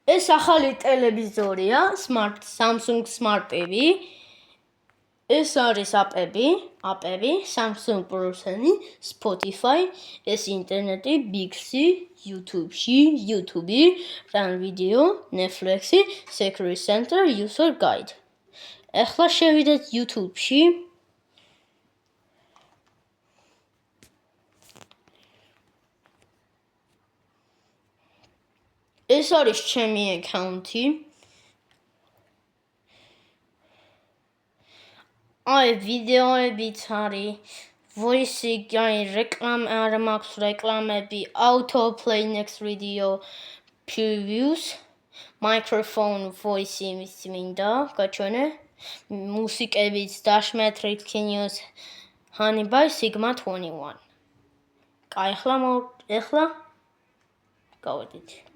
ეს ახალი ტელევიზორია, Samsung Smart TV. ეს არის აპები, Samsung Pro-ი, Spotify, ეს ინტერნეტი, Bixi, YouTube, Prime Video, Netflix-ი, Security Center, User Guide. ახლა შევიდეთ YouTube-ში. ეს არის ჩემი აკაუნტი. აი ვიდეოებიც არის, voice-ი, აი არ მაქვს რეკლამები, autoplay next video, previews, microphone voice-ი მინდა გაჩვენე, მუსიკებიც Dashmet, News, Honey by Sigma 21. Ახლა გავედით.